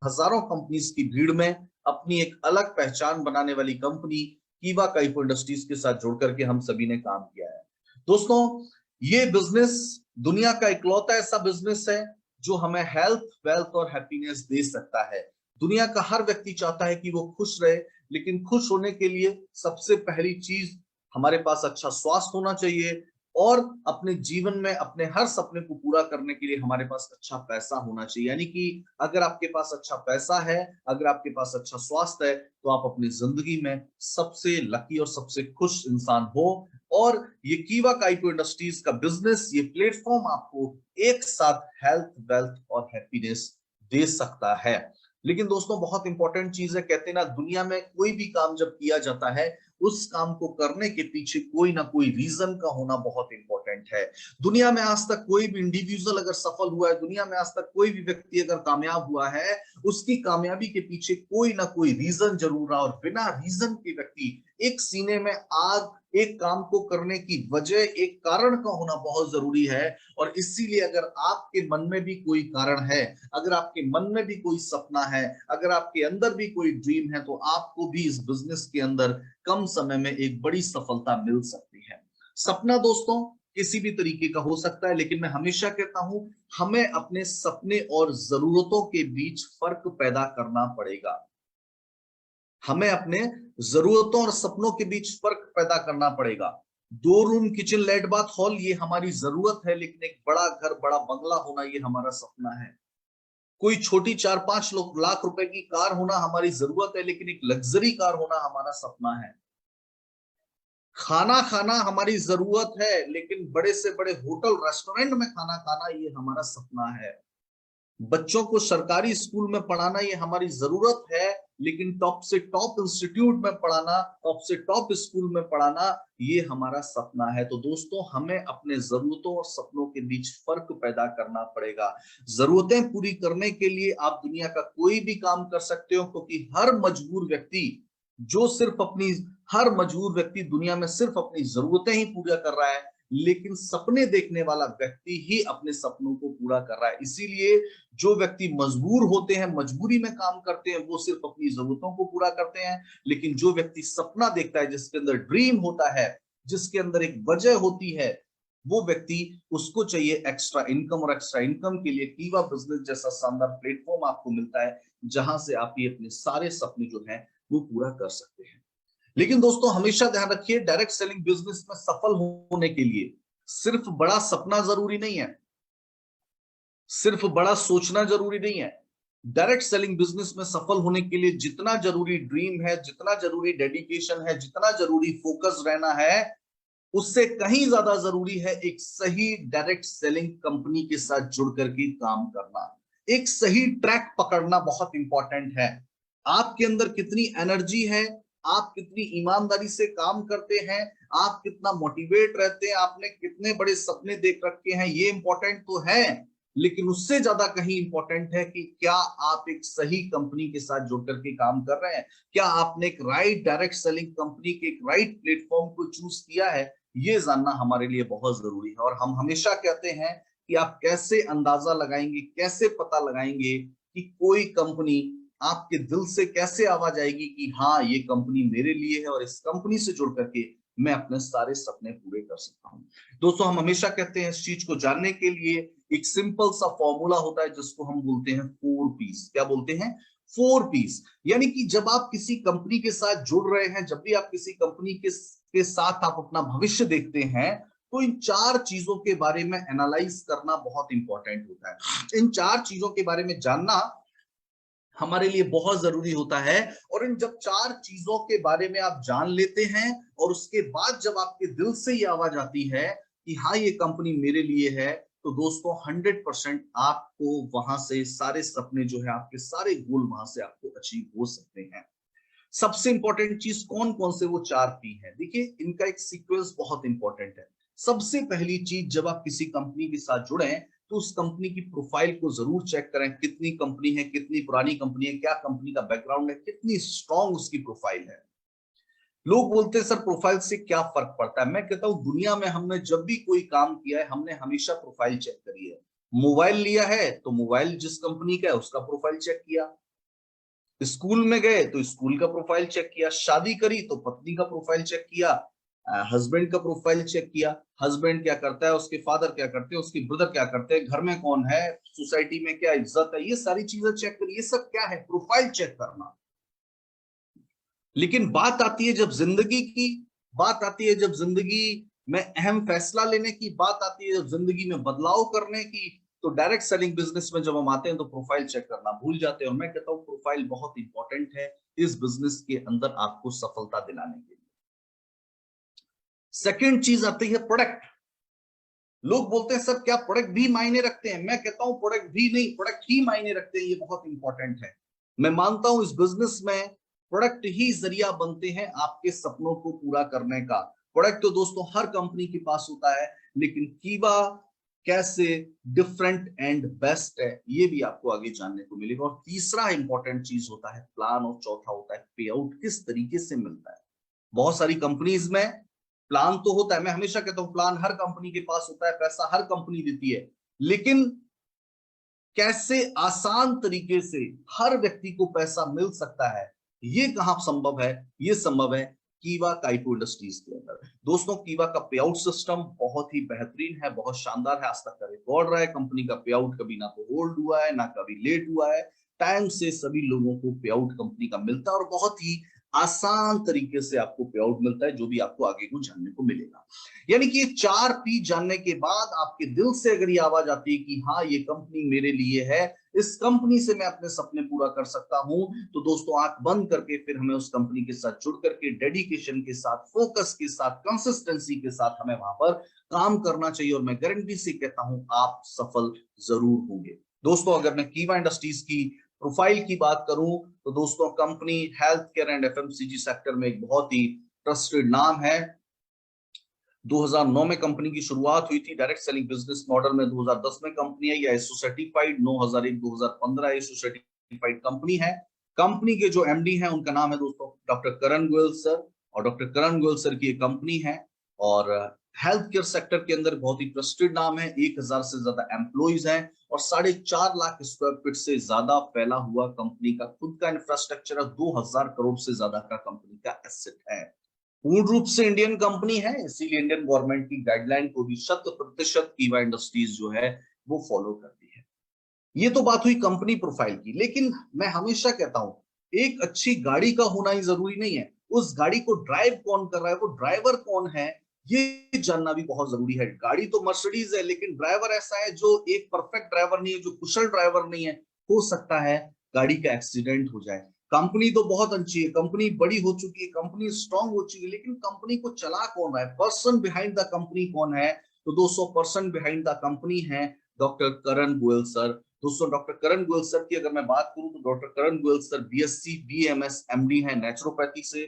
हजारों कंपनीज की भीड़ में अपनी एक अलग पहचान बनाने वाली कंपनी कीवा काइफो इंडस्ट्रीज के साथ जुड़ करके हम सभी ने काम किया है। दोस्तों, ये बिजनेस दुनिया का इकलौता ऐसा बिजनेस है जो हमें हेल्थ, वेल्थ और हैप्पीनेस दे सकता है। दुनिया का हर व्यक्ति चाहता है कि वो खुश रहे, लेकिन खुश होने के लिए सबसे पहली चीज हमारे पास अच्छा स्वास्थ्य होना चाहिए और अपने जीवन में अपने हर सपने को पूरा करने के लिए हमारे पास अच्छा पैसा होना चाहिए। यानी कि अगर आपके पास अच्छा पैसा है, अगर आपके पास अच्छा स्वास्थ्य है, तो आप अपनी जिंदगी में सबसे लकी और सबसे खुश इंसान हो। और ये कीवा काइपो इंडस्ट्रीज का बिजनेस, ये प्लेटफॉर्म आपको एक साथ हेल्थ, वेल्थ और हैप्पीनेस दे सकता है। लेकिन दोस्तों, बहुत इंपॉर्टेंट चीज है, कहते हैं ना, दुनिया में कोई भी काम जब किया जाता है, उस काम को करने के पीछे कोई ना कोई रीजन का होना बहुत इंपॉर्टेंट है। दुनिया में आज तक कोई भी इंडिविजुअल अगर सफल हुआ है, दुनिया में आज तक कोई भी व्यक्ति अगर कामयाब हुआ है, उसकी कामयाबी के पीछे कोई ना कोई रीजन जरूर रहा, और बिना रीजन के व्यक्ति एक सीने में आग, एक काम को करने की वजह, एक कारण का होना बहुत जरूरी है। और इसीलिए अगर आपके मन में भी कोई कारण है, अगर आपके मन में भी कोई सपना है, अगर आपके अंदर भी कोई ड्रीम है, तो आपको भी इस बिजनेस के अंदर कम समय में एक बड़ी सफलता मिल सकती है। सपना दोस्तों किसी भी तरीके का हो सकता है, लेकिन मैं हमेशा कहता हूं, हमें अपने सपने और जरूरतों के बीच फर्क पैदा करना पड़ेगा। हमें अपने जरूरतों और सपनों के बीच फर्क पैदा करना पड़ेगा। 2 room kitchen let bath hall ये हमारी जरूरत है, लेकिन एक बड़ा घर, बड़ा बंगला होना ये हमारा सपना है। कोई छोटी 4-5 लाख रुपए की कार होना हमारी जरूरत है, लेकिन एक लग्जरी कार होना हमारा सपना है। खाना खाना हमारी जरूरत है, लेकिन बड़े से बड़े होटल, रेस्टोरेंट में खाना खाना ये हमारा सपना है। बच्चों को सरकारी स्कूल में पढ़ाना ये हमारी जरूरत है, लेकिन टॉप से टॉप इंस्टीट्यूट में पढ़ाना, टॉप से टॉप स्कूल में पढ़ाना ये हमारा सपना है। तो दोस्तों, हमें अपने जरूरतों और सपनों के बीच फर्क पैदा करना पड़ेगा। जरूरतें पूरी करने के लिए आप दुनिया का कोई भी काम कर सकते हो, क्योंकि हर मजबूर व्यक्ति दुनिया में सिर्फ अपनी जरूरतें ही पूरा कर रहा है, लेकिन सपने देखने वाला व्यक्ति ही अपने सपनों को पूरा कर रहा है। इसीलिए जो व्यक्ति मजबूर होते हैं, मजबूरी में काम करते हैं, वो सिर्फ अपनी जरूरतों को पूरा करते हैं। लेकिन जो व्यक्ति सपना देखता है, जिसके अंदर ड्रीम होता है, जिसके अंदर एक वजह होती है, वो व्यक्ति, उसको चाहिए एक्स्ट्रा इनकम, और एक्स्ट्रा इनकम के लिए कीवा बिजनेस जैसा शानदार प्लेटफॉर्म आपको मिलता है, जहां से आप ये अपने सारे सपने जो हैं वो पूरा कर सकते हैं। लेकिन दोस्तों, हमेशा ध्यान रखिए, डायरेक्ट सेलिंग बिजनेस में सफल होने के लिए सिर्फ बड़ा सपना जरूरी नहीं है, सिर्फ बड़ा सोचना जरूरी नहीं है। डायरेक्ट सेलिंग बिजनेस में सफल होने के लिए जितना जरूरी ड्रीम है, जितना जरूरी डेडिकेशन है, जितना जरूरी फोकस रहना है, उससे कहीं ज्यादा जरूरी है एक सही डायरेक्ट सेलिंग कंपनी के साथ जुड़ करके काम करना। एक सही ट्रैक पकड़ना बहुत इंपॉर्टेंट है। आपके अंदर कितनी एनर्जी है, आप कितनी ईमानदारी से काम करते हैं, आप कितना मोटिवेट रहते हैं, आपने कितने बड़े सपने देख रखे हैं, ये इंपॉर्टेंट तो है, लेकिन उससे ज्यादा कहीं इंपॉर्टेंट है कि क्या आप एक सही कंपनी के साथ जुड़ करके काम कर रहे हैं, क्या आपने एक राइट डायरेक्ट सेलिंग कंपनी के एक राइट प्लेटफॉर्म को चूज किया है। ये जानना हमारे लिए बहुत जरूरी है। और हम हमेशा कहते हैं कि आप कैसे अंदाजा लगाएंगे, कैसे पता लगाएंगे कि कोई कंपनी आपके दिल से कैसे आवाज आएगी कि हाँ, ये कंपनी मेरे लिए है और इस कंपनी से जुड़ करके मैं अपने सारे सपने पूरे कर सकता हूं। दोस्तों, हम हमेशा कहते हैं, इस चीज को जानने के लिए एक सिंपल सा फॉर्मूला होता है, जिसको हम बोलते हैं 4 पीस। क्या बोलते हैं? 4 पीस। यानी कि जब आप किसी कंपनी के साथ जुड़ रहे हैं, जब भी आप किसी कंपनी के साथ आप अपना भविष्य देखते हैं, तो इन 4 चीजों के बारे में एनालाइज करना बहुत इंपॉर्टेंट होता है। इन 4 चीजों के बारे में जानना हमारे लिए बहुत जरूरी होता है। और इन जब 4 चीजों के बारे में आप जान लेते हैं, और उसके बाद जब आपके दिल से ये आवाज आती है कि हाँ, ये कंपनी मेरे लिए है, तो दोस्तों 100% आपको वहां से सारे सपने जो है, आपके सारे गोल वहां से आपको अचीव हो सकते हैं। सबसे इंपॉर्टेंट चीज कौन कौन से वो 4 पी है, देखिए, इनका एक सीक्वेंस बहुत इंपॉर्टेंट है। सबसे पहली चीज, जब आप किसी कंपनी के साथ जुड़े, तो उस कंपनी की प्रोफाइल को जरूर चेक करें। कितनी कंपनी है, कितनी पुरानी कंपनी है, क्या कंपनी का बैकग्राउंड है, कितनी स्ट्रांग उसकी प्रोफाइल है। लोग बोलते हैं, सर प्रोफाइल से क्या फर्क पड़ता है? मैं कहता हूं, दुनिया में हमने जब भी कोई काम किया है, हमने हमेशा प्रोफाइल चेक करी है। मोबाइल लिया है तो मोबाइल जिस कंपनी का है उसका प्रोफाइल चेक किया, स्कूल में गए तो स्कूल का प्रोफाइल चेक किया, शादी करी तो पत्नी का प्रोफाइल चेक किया, हस्बैंड का प्रोफाइल चेक किया, हस्बैंड क्या करता है, उसके फादर क्या करते हैं, उसके ब्रदर क्या करते हैं, घर में कौन है, सोसाइटी में क्या इज्जत है, ये सारी चीजें चेक करी। ये सब क्या है? प्रोफाइल चेक करना। लेकिन बात आती है जब जिंदगी की, बात आती है जब जिंदगी में अहम फैसला लेने की, बात आती है जब जिंदगी में बदलाव करने की, तो डायरेक्ट सेलिंग बिजनेस में जब हम आते हैं तो प्रोफाइल चेक करना भूल जाते हैं। और मैं कहता हूं प्रोफाइल बहुत इंपॉर्टेंट है इस बिजनेस के अंदर आपको सफलता दिलाने के लिए। सेकेंड चीज आती है प्रोडक्ट। लोग बोलते हैं सर क्या प्रोडक्ट भी मायने रखते हैं? मैं कहता हूं प्रोडक्ट भी नहीं, प्रोडक्ट ही मायने रखते हैं। ये बहुत इंपॉर्टेंट है। मैं मानता हूं इस बिजनेस में प्रोडक्ट ही जरिया बनते हैं आपके सपनों को पूरा करने का। प्रोडक्ट तो दोस्तों हर कंपनी के पास होता है, लेकिन कीवा कैसे डिफरेंट एंड बेस्ट है ये भी आपको आगे जानने को मिलेगा। और तीसरा इंपॉर्टेंट चीज होता है प्लान, और चौथा होता है पे आउट किस तरीके से मिलता है। बहुत सारी कंपनीज में प्लान तो होता है, मैं हमेशा कहता हूं प्लान हर कंपनी के पास होता है, पैसा हर कंपनी देती है, लेकिन कैसे आसान तरीके से हर व्यक्ति को पैसा मिल सकता है ये कहां संभव है? ये संभव है कीवा काइटो इंडस्ट्रीज के अंदर। दोस्तों कीवा का पे आउट सिस्टम बहुत ही बेहतरीन है, बहुत शानदार है। आज तक का रिकॉर्ड रहा है, कंपनी का पे आउट कभी ना तो होल्ड हुआ है ना कभी लेट हुआ है। टाइम से सभी लोगों को पे आउट कंपनी का मिलता है और बहुत ही आसान तरीके से आपको पे आउट मिलता है, जो भी आपको आगे को जानने को मिलेगा। यानी कि ये 4 P जानने के बाद आपके दिल से अगर ये आवाज आती है कि हाँ ये कंपनी मेरे लिए है, इस कंपनी से मैं अपने सपने पूरा कर सकता हूं, तो दोस्तों आंख बंद करके फिर हमें उस कंपनी के साथ जुड़ करके डेडिकेशन के साथ, फोकस के साथ, कंसिस्टेंसी के साथ हमें वहां पर काम करना चाहिए। और मैं गारंटी से कहता हूं आप सफल जरूर होंगे। दोस्तों अगर मैं कीवा इंडस्ट्रीज की प्रोफाइल की बात करूं तो दोस्तों company health care and FMCG sector में एक बहुत ही ट्रस्टेड नाम है। 2009 में कंपनी की शुरुआत हुई थी। डायरेक्ट सेलिंग बिजनेस मॉडल में 2010 में कंपनी है, या ISO certified 9001 2015 ISO certified company है। कंपनी के जो एमडी हैं उनका नाम है दोस्तों डॉक्टर करण गोयल सर, और डॉक्टर करण गोयल सर की एक कंपनी है। और हेल्थ केयर सेक्टर के अंदर बहुत ही ट्रस्टेड नाम है। 1000 से ज्यादा एम्प्लॉइज हैं और 4.5 लाख स्क्वायर फीट से ज्यादा फैला हुआ कंपनी का खुद का इंफ्रास्ट्रक्चर है। 2000 करोड़ से ज्यादा का कंपनी का एसेट है। पूर्ण रूप से इंडियन कंपनी है, इसीलिए इंडियन गवर्नमेंट की गाइडलाइन को भी 100% कीवा इंडस्ट्रीज जो है वो फॉलो करती है। ये तो बात हुई कंपनी प्रोफाइल की, लेकिन मैं हमेशा कहता हूं एक अच्छी गाड़ी का होना ही जरूरी नहीं है, उस गाड़ी को ड्राइव कौन कर रहा है, वो ड्राइवर कौन है ये जानना भी बहुत जरूरी है। गाड़ी तो मर्सिडीज है, लेकिन ड्राइवर ऐसा है जो एक परफेक्ट ड्राइवर नहीं है, जो कुशल ड्राइवर नहीं है। हो सकता है गाड़ी का एक्सीडेंट हो जाए। कंपनी तो बहुत अच्छी है, कंपनी बड़ी हो चुकी है, कंपनी स्ट्रांग हो चुकी है, लेकिन कंपनी को चला कौन रहा है, पर्सन बिहाइंड द कंपनी कौन है? तो 200% बिहाइंड द कंपनी है डॉक्टर करण गोयल सर। दोस्तों डॉक्टर करण गोयल सर की अगर मैं बात करूं तो doctor Karan Goyal sir BSc BMS MD है नेचुरोपैथी से।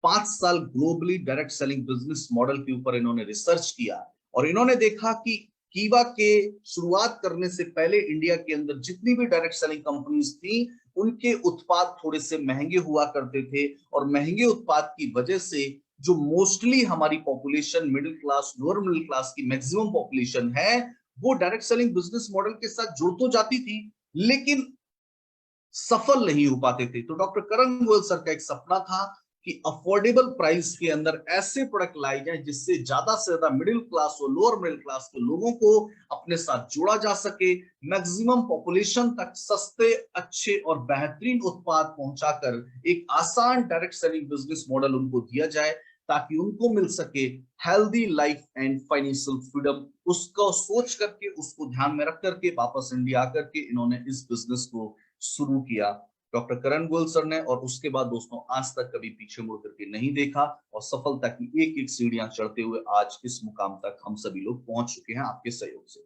5 साल globally direct selling business model के ऊपर इन्होंने रिसर्च किया और इन्होंने देखा कि कीवा के शुरुआत करने से पहले इंडिया के अंदर जितनी भी डायरेक्ट सेलिंग कंपनीज थी उनके उत्पाद थोड़े से महंगे हुआ करते थे, और महंगे उत्पाद की वजह से जो मोस्टली हमारी population middle class, lower middle class की मैक्सिमम पॉपुलेशन है, वो डायरेक्ट सेलिंग बिजनेस मॉडल के साथ जुड़ तो जाती थी लेकिन सफल नहीं हो पाते थे। तो डॉक्टर करण गोयल सर का एक सपना था कि अफोर्डेबल प्राइस के अंदर ऐसे प्रोडक्ट लाए जाए जिससे ज्यादा से ज्यादा मिडिल क्लास और लोअर मिडिल क्लास के लोगों को अपने साथ जोड़ा जा सके, मैक्सिमम पॉपुलेशन तक सस्ते, अच्छे और बेहतरीन उत्पाद पहुंचाकर एक आसान डायरेक्ट सेलिंग बिजनेस मॉडल उनको दिया जाए ताकि उनको मिल सके healthy life and financial freedom. उसको सोच करके, उसको ध्यान में रख करके वापस इंडिया आकर के इन्होंने इस बिजनेस को शुरू किया डॉक्टर करण गोयल सर ने। और उसके बाद दोस्तों आज तक कभी पीछे मुड़ करके नहीं देखा और सफलता की एक एक सीढ़ियां चढ़ते हुए आज इस मुकाम तक हम सभी लोग पहुंच चुके हैं आपके सहयोग से।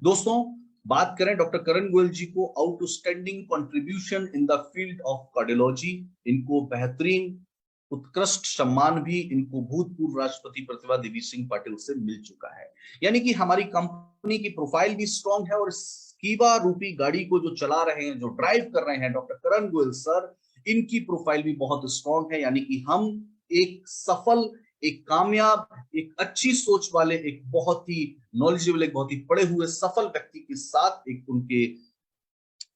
दोस्तों बात करें डॉक्टर करण गोयल जी को, outstanding contribution in the field of cardiology, इनको बेहतरीन उत्कृष्ट सम्मान भी इनको भूतपूर्व राष्ट्रपति प्रतिभा देवी सिंह पाटिल से मिल चुका है। यानी कि हमारी कंपनी की प्रोफाइल भी स्ट्रांग है और कीवा रूपी गाड़ी को जो चला रहे हैं, जो ड्राइव कर रहे हैं डॉक्टर करण गोयल सर, इनकी प्रोफाइल भी बहुत स्ट्रांग है। यानी कि हम एक सफल, एक कामयाब, एक अच्छी सोच वाले, एक बहुत ही नॉलेजेबल, एक बहुत ही पढ़े हुए सफल व्यक्ति के साथ एक उनके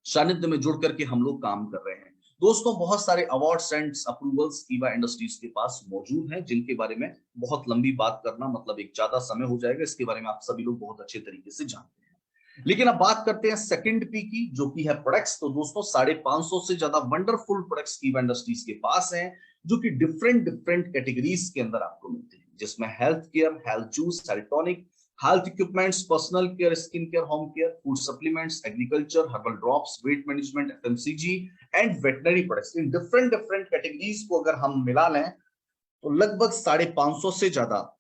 सानिध्य में जुड़ करके हम लोग काम कर रहे हैं। दोस्तों बहुत सारे अवार्ड्स एंड अप्रूवल्स कीवा इंडस्ट्रीज के पास मौजूद हैं, जिनके बारे में बहुत लंबी बात करना मतलब एक ज्यादा समय हो जाएगा। इसके बारे में आप सभी लोग बहुत अच्छे तरीके से जानते हैं। लेकिन अब बात करते हैं सेकंड पी की, जो कि है प्रोडक्ट्स। तो दोस्तों 550 से ज्यादा वंडरफुल प्रोडक्ट्स कीवा इंडस्ट्रीज के पास हैं, जो कि डिफरेंट डिफरेंट कैटेगरीज के अंदर आपको मिलते हैं, जिसमें health care, health juice, health tonic, health equipments, personal care, skin care, home care, food supplements, agriculture, herbal drops, weight management, FMCG and veterinary products. In different different categories को अगर हम मिला लें तो लगभग 550 से ज्यादा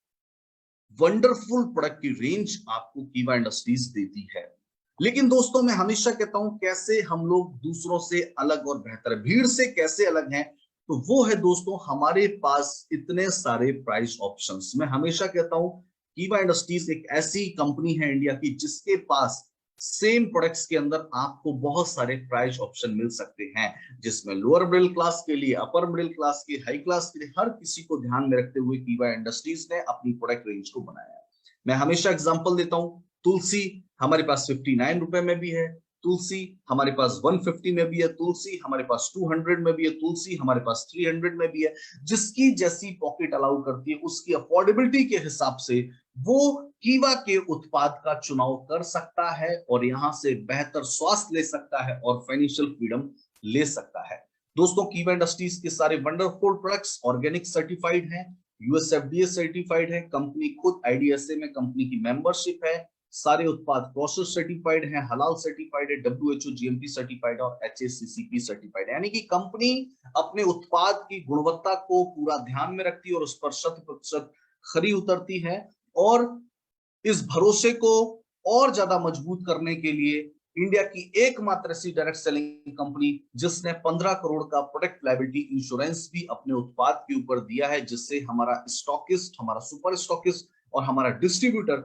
वंडरफुल प्रोडक्ट की रेंज आपको कीवा इंडस्ट्रीज देती है। लेकिन दोस्तों मैं हमेशा कहता हूं, कैसे हम लोग दूसरों से अलग और बेहतर है, भीड़ से कैसे अलग हैं, तो वो है दोस्तों हमारे पास इतने सारे प्राइस ऑप्शंस। मैं हमेशा कहता हूं कीवा इंडस्ट्रीज एक ऐसी कंपनी है इंडिया की जिसके पास सेम प्रोडक्ट्स के अंदर आपको बहुत सारे प्राइस ऑप्शन मिल सकते हैं, जिसमें लोअर मिडिल क्लास के लिए, अपर मिडिल क्लास के, हाई क्लास के लिए, हर किसी को ध्यान में रखते हुए कीवा इंडस्ट्रीज ने अपनी प्रोडक्ट रेंज को बनाया है। मैं हमेशा एग्जांपल देता हूं, तुलसी हमारे पास 59 रुपए में भी है, तुलसी हमारे पास 150 में भी है, तुलसी हमारे पास 200 में भी है, तुलसी हमारे पास 300 में भी है। जिसकी जैसी पॉकेट अलाउ करती है, उसकी अफोर्डेबिलिटी के हिसाब से वो कीवा के उत्पाद का चुनाव कर सकता है और यहां से बेहतर स्वास्थ्य ले सकता है और फाइनेंशियल फ्रीडम ले सकता है। दोस्तों कीवा इंडस्ट्रीज के सारे वंडरफुल प्रोडक्ट्स ऑर्गेनिक सर्टिफाइड हैं, यूएसएफडीए सर्टिफाइड है, कंपनी खुद आईडीएसए में कंपनी की मेंबरशिप है, सारे उत्पाद प्रोसेस सर्टिफाइड हैं, हलाल सर्टिफाइड है, डब्ल्यूएचओ जीएमपी सर्टिफाइड और एचएससीसीपी सर्टिफाइड है। यानी कि कंपनी अपने उत्पाद की गुणवत्ता को पूरा ध्यान में रखती है और उस पर 100% खरी उतरती है। और इस भरोसे को और ज्यादा मजबूत करने के लिए इंडिया की एकमात्र ऐसी डायरेक्ट सेलिंग कंपनी जिसने 15 करोड़ का प्रोडक्ट लायबिलिटी इंश्योरेंस भी अपने उत्पाद के ऊपर दिया है, जिससे हमारा स्टॉकिस्ट, हमारा सुपर स्टॉकिस्ट और हमारा डिस्ट्रीब्यूटर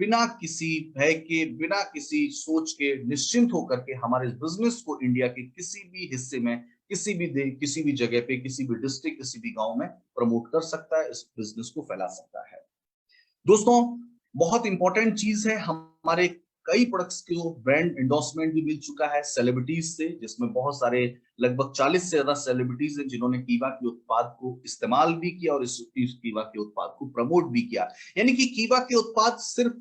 बिना किसी भय के, बिना किसी सोच के, निश्चिंत होकर के हमारे बिजनेस को इंडिया के किसी भी हिस्से में, किसी भी किसी भी जगह पे, किसी भी डिस्ट्रिक्ट, किसी भी गांव में प्रमोट कर सकता है, इस बिजनेस को फैला सकता है। दोस्तों बहुत इंपॉर्टेंट चीज है, हमारे कई प्रोडक्ट्स को ब्रांड एंडोर्समेंट भी मिल चुका है सेलिब्रिटीज से, जिसमें बहुत सारे लगभग 40 से ज्यादा सेलिब्रिटीज हैं जिन्होंने कीवा के उत्पाद को इस्तेमाल भी किया और इस कीवा के उत्पाद को प्रमोट भी किया। यानी कि कीवा के उत्पाद सिर्फ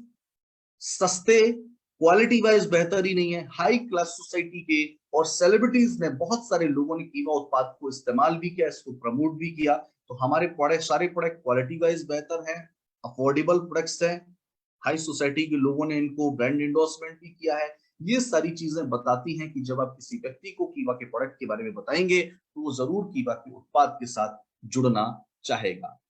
सस्ते, क्वालिटी वाइज बेहतर ही नहीं है, हाई क्लास सोसाइटी के और सेलिब्रिटीज ने, बहुत सारे लोगों ने कीवा उत्पाद को इस्तेमाल भी किया, इसको प्रमोट भी किया। तो हमारे प्रोडक्ट, सारे प्रोडक्ट क्वालिटी वाइज बेहतर है, अफोर्डेबल प्रोडक्ट्स हैं, हाई सोसाइटी के लोगों ने इनको ब्रांड एंडोर्समेंट भी किया है। ये सारी चीजें बताती हैं कि जब आप किसी व्यक्ति को कीवा के प्रोडक्ट के बारे में बताएंगे तो वो जरूर कीवा के उत्पाद के साथ जुड़ना चाहेगा।